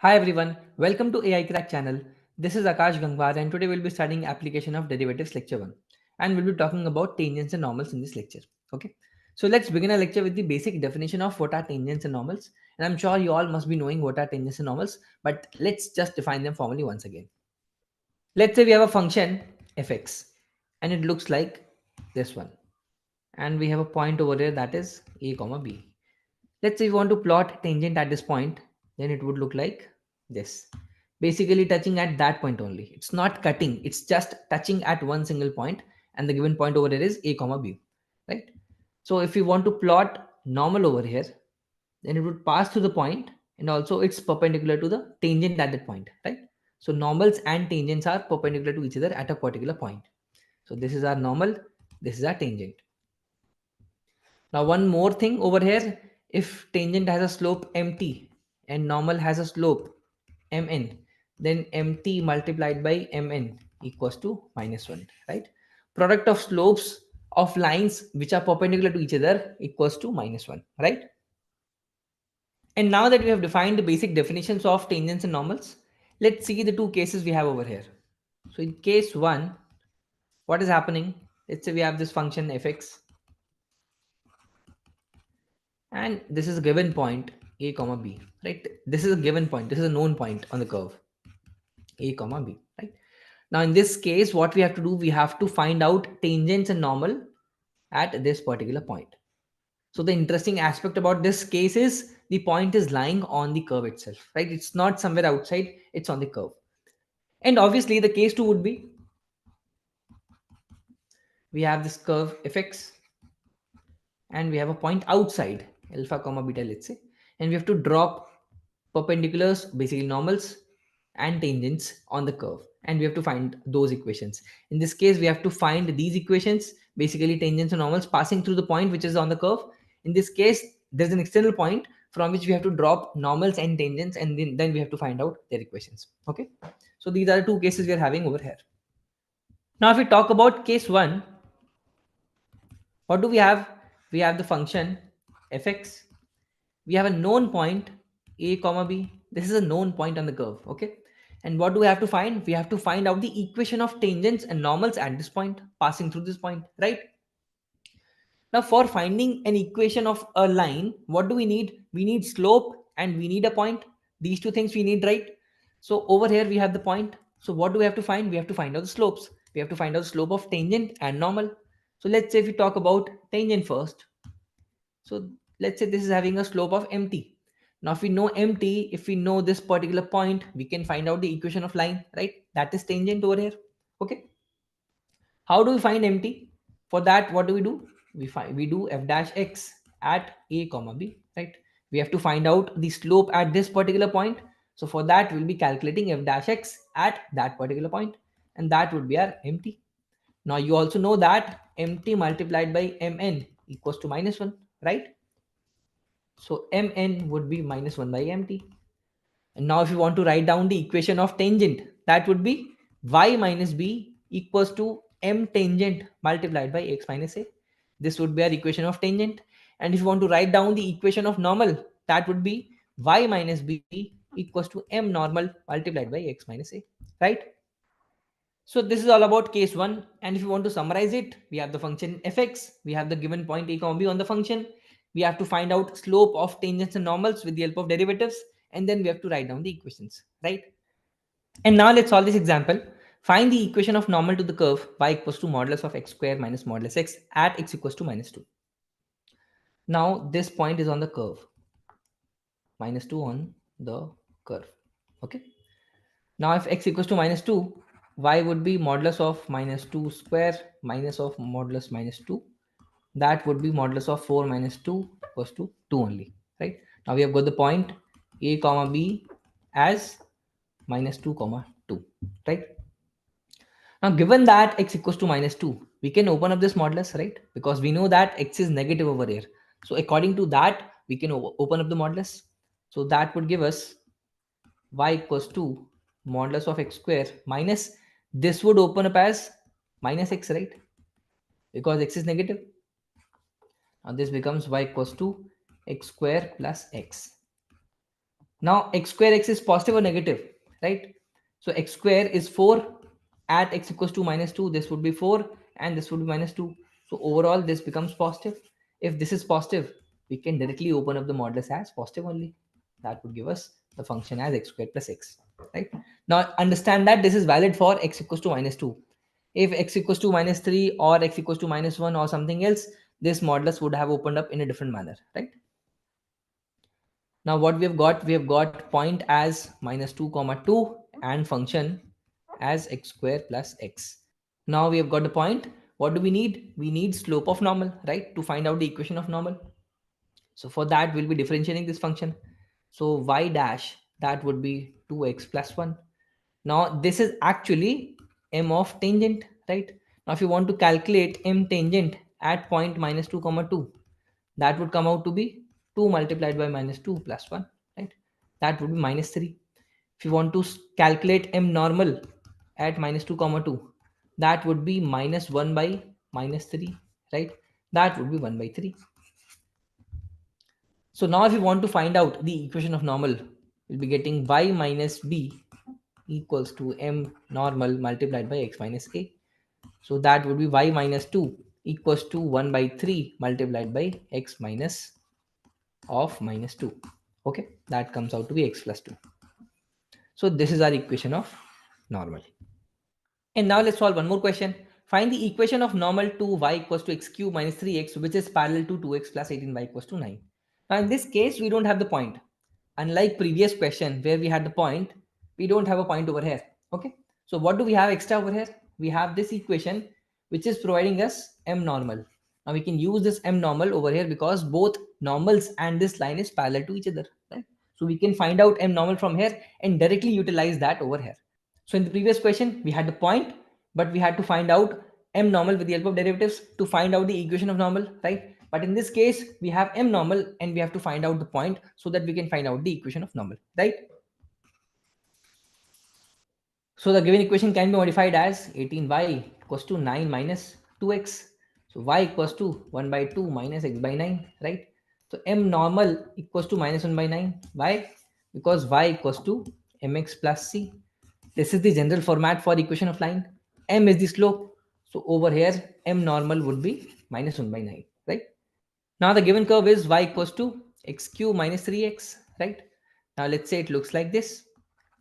Hi everyone, welcome to AI Crack channel. This is Akash Gangwar and today we'll be studying application of derivatives lecture 1 and we'll be talking about tangents and normals in this lecture. Okay, so let's begin our lecture with the basic definition of what are tangents and normals, and I'm sure you all must be knowing what are tangents and normals, but let's just define them formally once again. Let's say we have a function fx and it looks like this one, and we have a point over here that is a comma b. Let's say we want to plot tangent at this point, then it would look like this. Basically touching at that point only. It's not cutting, it's just touching at one single point, and the given point over here is a comma b, right? So if we want to plot normal over here, then it would pass through the point and also it's perpendicular to the tangent at that point, right? So normals and tangents are perpendicular to each other at a particular point. So this is our normal, this is our tangent. Now one more thing over here, if tangent has a slope mt and normal has a slope mn, then mt multiplied by mn equals to -1, right? Product of slopes of lines which are perpendicular to each other equals to -1, right? And now that we have defined the basic definitions of tangents and normals, let's see the two cases we have over here. So in case 1, what is happening? Let's say we have this function fx and this is a given point a comma b, right? This is a given point, this is a known point on the curve a comma b, right? Now in this case what we have to do, we have to find out tangents and normal at this particular point. So the interesting aspect about this case is the point is lying on the curve itself, right? It's not somewhere outside, it's on the curve. And obviously the case 2 would be, we have this curve fx and we have a point outside alpha comma beta, let's say, and we have to drop perpendiculars, basically normals and tangents on the curve, and we have to find those equations. In this case we have to find these equations, basically tangents and normals passing through the point which is on the curve. In this case there's an external point from which we have to drop normals and tangents, and then we have to find out their equations. Okay, so these are the two cases we are having over here. Now if we talk about case 1, what do we have? We have the function fx, we have a known point a comma b. This is a known point on the curve. Okay, and what do we have to find? We have to find out the equation of tangents and normals at this point passing through this point, right? Now for finding an equation of a line, what do we need? We need slope and we need a point. These two things we need, right? So over here we have the point, so what do we have to find? We have to find out the slopes. We have to find out the slope of tangent and normal. So let's say if we talk about tangent first, so let's say this is having a slope of mt. Now if we know mt, if we know this particular point, we can find out the equation of line, right? That is tangent over here. Okay, how do we find mt? For that what do? We do f dash x at a comma b, right? We have to find out the slope at this particular point. So for that we'll be calculating f dash x at that particular point, and that would be our mt. Now you also know that mt multiplied by mn equals to -1, right? So mn would be -1 by mt. And now if you want to write down the equation of tangent, that would be y minus b equals to m tangent multiplied by x minus a. This would be our equation of tangent. And if you want to write down the equation of normal, that would be y minus b equals to m normal multiplied by x minus a, right? So this is all about case 1. And if you want to summarize it, we have the function fx, we have the given point a comma b on the function, we have to find out slope of tangents and normals with the help of derivatives, and then we have to write down the equations, right? And now let's solve this example. Find the equation of normal to the curve y equals to modulus of x square minus modulus x at x equals to -2. Now this point is on the curve, -2 on the curve. Okay, now if x equals to -2, y would be modulus of -2 square minus of modulus -2. That would be modulus of 4 minus 2 equals to 2 only, right? Now we have got the point a comma b as -2 comma 2, right? Now given that x equals to -2, we can open up this modulus, right? Because we know that x is negative over here. So according to that, we can open up the modulus. So that would give us y equals to modulus of x square minus, this would open up as minus x, right? Because x is negative. Now this becomes y equals to x square plus x. Now x square x is positive or negative, right? So x square is 4, at x equals to minus 2, this would be 4 and this would be minus 2. So overall this becomes positive. If this is positive, we can directly open up the modulus as positive only. That would give us the function as x squared plus x, right? Now understand that this is valid for x equals to minus 2. If x equals to minus 3 or x equals to minus 1 or something else, this modulus would have opened up in a different manner, right? Now what we have got point as minus 2 comma 2 and function as x square plus x. Now we have got the point. What do we need? We need slope of normal, right? To find out the equation of normal. So for that, we'll be differentiating this function. So y dash, that would be 2x plus 1. Now this is actually m of tangent, right? Now if you want to calculate m tangent at point minus 2 comma 2, that would come out to be 2 multiplied by minus 2 plus 1, right? That would be minus 3. If you want to calculate m normal at minus 2 comma 2, that would be minus 1 by minus 3, right? That would be 1 by 3. So now if you want to find out the equation of normal, we'll be getting y minus b equals to m normal multiplied by x minus a. So that would be y minus 2 equals to 1 by 3 multiplied by x minus of minus 2. Okay, that comes out to be x plus 2. So this is our equation of normal. And now let's solve one more question. Find the equation of normal to y equals to x cube minus 3x, which is parallel to 2x plus 18y equals to 9. Now in this case, we don't have the point. Unlike previous question where we had the point, we don't have a point over here. Okay. So what do we have extra over here? We have this equation which is providing us m normal. Now we can use this m normal over here because both normals and this line is parallel to each other. Right? So we can find out m normal from here and directly utilize that over here. So in the previous question, we had the point, but we had to find out m normal with the help of derivatives to find out the equation of normal, right? But in this case, we have m normal and we have to find out the point so that we can find out the equation of normal, right? So the given equation can be modified as 18y equals to 9 minus 2x. So y equals to 1 by 2 minus x by 9, right? So m normal equals to minus 1 by 9. Why? Because y equals to mx plus c. This is the general format for equation of line. M is the slope. So over here, m normal would be minus 1 by 9, right? Now the given curve is y equals to x cube minus 3x, right? Now let's say it looks like this.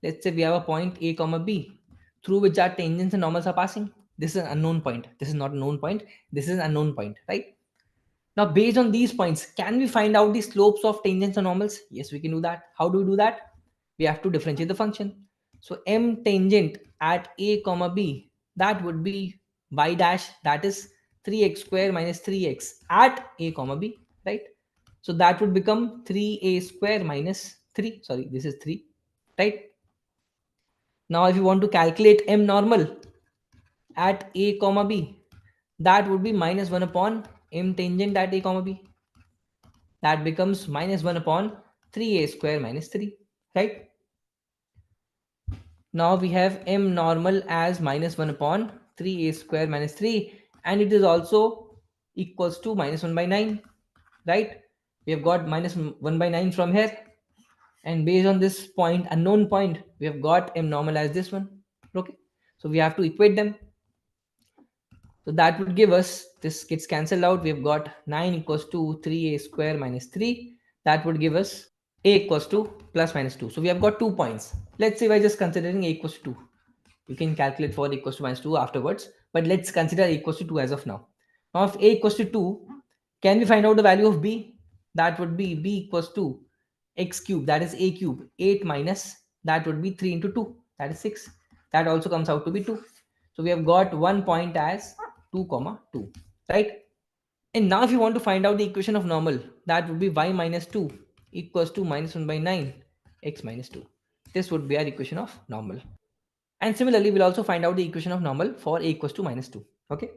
Let's say we have a point A comma B through which our tangents and normals are passing. This is an unknown point. This is not a known point. This is an unknown point, right? Now based on these points, can we find out the slopes of tangents and normals? Yes, we can do that. How do we do that? We have to differentiate the function. So m tangent at A comma B, that would be y dash, that is 3x square minus 3x at A comma B, right? So that would become 3a square minus 3. Sorry, this is 3, right? Now if you want to calculate m normal at A comma B, that would be minus 1 upon m tangent at A comma B. That becomes minus 1 upon 3a square minus 3, right? Now we have m normal as minus 1 upon 3a square minus 3, and it is also equals to minus 1 by 9, right? We have got minus 1 by 9 from here, and based on this point, unknown point, we have got m normal as this one. Okay, so we have to equate them. So that would give us, this gets cancelled out, we have got 9 equals to 3a square minus 3. That would give us a equals to plus minus 2. So we have got 2 points. Let's say we're just considering a equals to 2. You can calculate for equals to minus 2 afterwards, but let's consider a equals to 2 as of now. Now if a equals to 2, can we find out the value of b? That would be b equals to x cube, that is a cube, 8 minus, that would be 3 into 2, that is 6. That also comes out to be 2. So we have got 1 point as 2 comma 2, right? And now if you want to find out the equation of normal, that would be y minus 2 equals to minus 1 by 9 x minus 2. This would be our equation of normal. And similarly, we'll also find out the equation of normal for a equals to minus 2. Okay.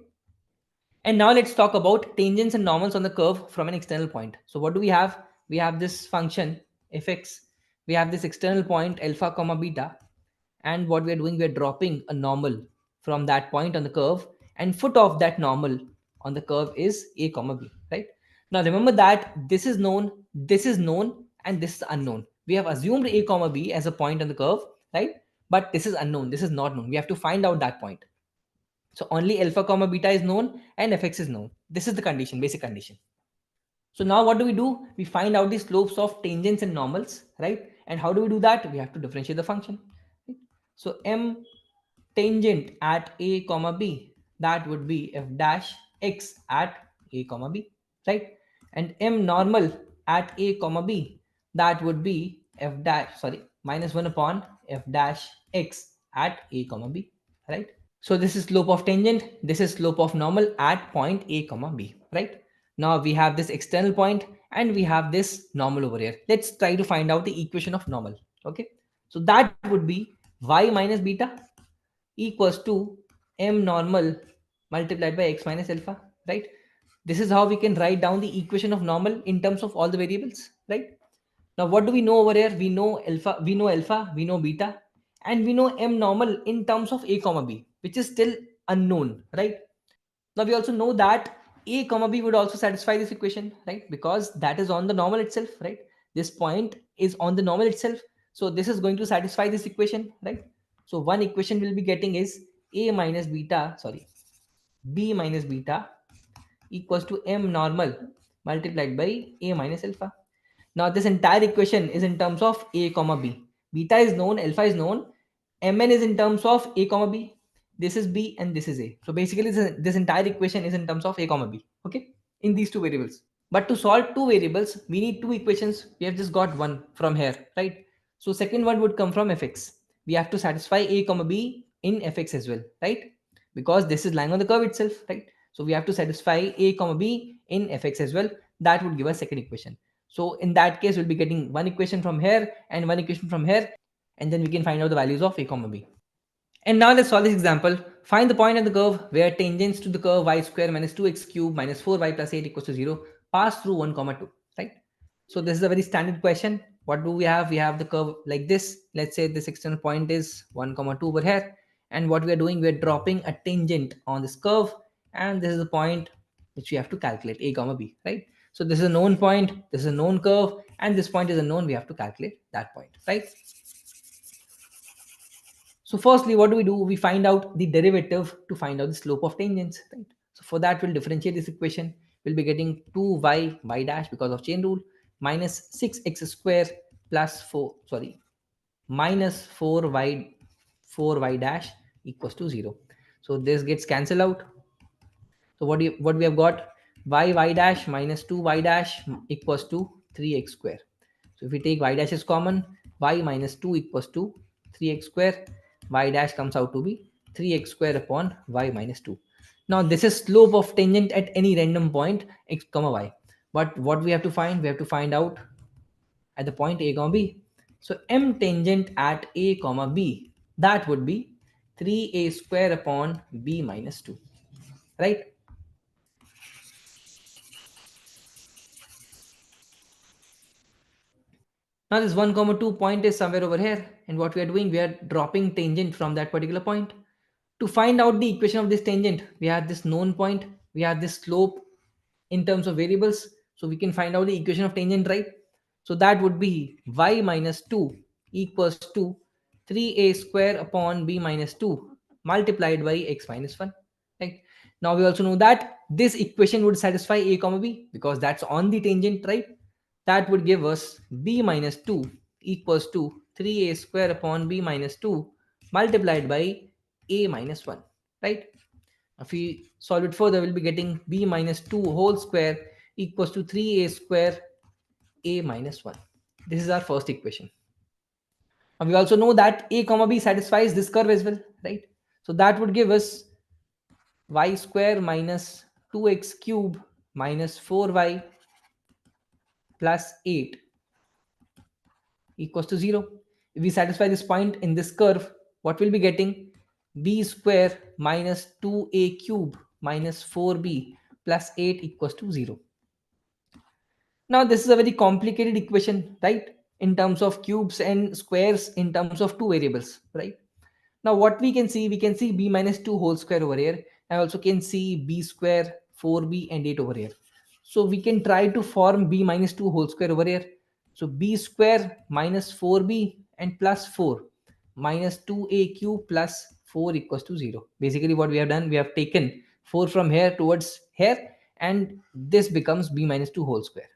And now let's talk about tangents and normals on the curve from an external point. So what do we have? We have this function fx. We have this external point alpha comma beta. And what we are doing, we are dropping a normal from that point on the curve, and foot of that normal on the curve is a comma b, right? Now remember that this is known, and this is unknown. We have assumed a comma b as a point on the curve, right? But this is unknown, this is not known. We have to find out that point. So only alpha comma beta is known and fx is known. This is the condition, basic condition. So now what do? We find out the slopes of tangents and normals, right? And how do we do that? We have to differentiate the function. Right? So m tangent at a comma b, that would be f dash x at a comma b, right? And m normal at a comma b, that would be f dash, sorry, minus 1 upon f dash x at a comma b, right? So this is slope of tangent, this is slope of normal at point a comma b, right? Now we have this external point and we have this normal over here. Let's try to find out the equation of normal. Okay, so that would be y minus beta equals to m normal multiplied by x minus alpha, right? This is how we can write down the equation of normal in terms of all the variables, right? Now what do we know over here? We know alpha, we know beta, and we know m normal in terms of a comma b, which is still unknown, right? Now we also know that a comma b would also satisfy this equation, right? Because that is on the normal itself, right? This point is on the normal itself. So this is going to satisfy this equation, right? So one equation we'll be getting is a minus beta, sorry, b minus beta equals to m normal multiplied by a minus alpha. Now this entire equation is in terms of a comma b. Beta is known, alpha is known, mn is in terms of a comma b. This is b and this is a. So basically this entire equation is in terms of a comma b. Okay, in these two variables. But to solve two variables, we need two equations. We have just got one from here, right? So second one would come from fx. We have to satisfy a comma b in fx as well, right? Because this is lying on the curve itself, right? So we have to satisfy a comma b in fx as well. That would give us second equation. So in that case, we'll be getting one equation from here and one equation from here, and then we can find out the values of a comma b. And now let's solve this example. Find the point on the curve where tangents to the curve y square minus 2x cube minus 4y plus 8 equals to 0 pass through 1 comma 2, right? So this is a very standard question. What do we have? We have the curve like this. Let's say this external point is 1 comma 2 over here. And what we are doing, we are dropping a tangent on this curve. And this is the point which we have to calculate, a comma b, right? So this is a known point, this is a known curve, and this point is a known. We have to calculate that point, right? So firstly, what do? We find out the derivative to find out the slope of tangents, right? So for that, we'll differentiate this equation. We'll be getting 2y dash because of chain rule minus 6x square plus 4, sorry, minus 4y dash equals to 0. So this gets cancelled out. So what we have got, y dash minus 2y dash equals to 3x square. So if we take y dash is common, y minus 2 equals to 3x square. Y dash comes out to be 3x square upon y minus 2. Now this is slope of tangent at any random point x comma y. But what we have to find? We have to find out at the point a comma b. So m tangent at a comma b, that would be 3a square upon b minus 2, right? Now this 1 comma 2 point is somewhere over here, and what we are doing, we are dropping tangent from that particular point. To find out the equation of this tangent, we have this known point, we have this slope in terms of variables, so we can find out the equation of tangent, right? So that would be y minus 2 equals to 3a square upon b minus 2 multiplied by x minus 1, right? Now we also know that this equation would satisfy a comma b because that's on the tangent, right? That would give us b minus 2 equals to 3a square upon b minus 2 multiplied by a minus 1, right? If we solve it further, we'll be getting b minus 2 whole square equals to 3a square a minus 1. This is our first equation. And we also know that a comma b satisfies this curve as well, right? So that would give us y square minus 2x cube minus 4y plus 8 equals to 0. If we satisfy this point in this curve, what we'll be getting? B square minus 2a cube minus 4b plus 8 equals to 0. Now this is a very complicated equation, right? In terms of cubes and squares in terms of two variables, right? Now what we can see b minus 2 whole square over here. I also can see b square, 4b and 8 over here. So we can try to form b minus 2 whole square over here. So b square minus 4b and plus 4 minus 2aq plus 4 equals to 0. Basically what we have done, we have taken 4 from here towards here, and this becomes b minus 2 whole square.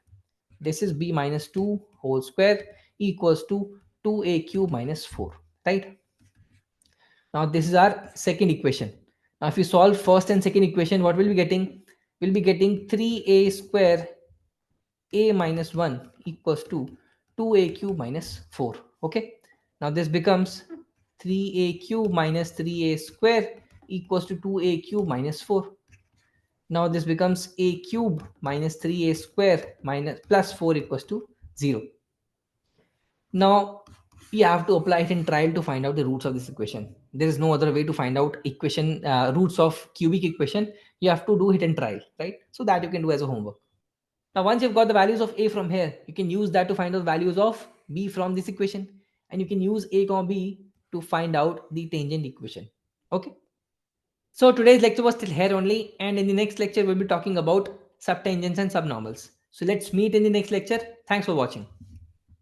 This is b minus 2 whole square equals to 2aq minus 4, right? Now this is our second equation. Now if we solve first and second equation, what will be getting? We'll be getting 3a square a minus 1 equals to 2aq minus 4. Okay. Now this becomes 3aq minus 3a square equals to 2aq minus 4. Now this becomes a cube minus 3a square minus plus 4 equals to 0. Now you have to apply it in trial to find out the roots of this equation. There is no other way to find out equation roots of cubic equation. You have to do it in trial, right? So that you can do as a homework. Now once you've got the values of a from here, you can use that to find out the values of b from this equation, and you can use a comma b to find out the tangent equation. Okay. So today's lecture was till here only, and in the next lecture we'll be talking about subtangents and subnormals. So let's meet in the next lecture. Thanks for watching.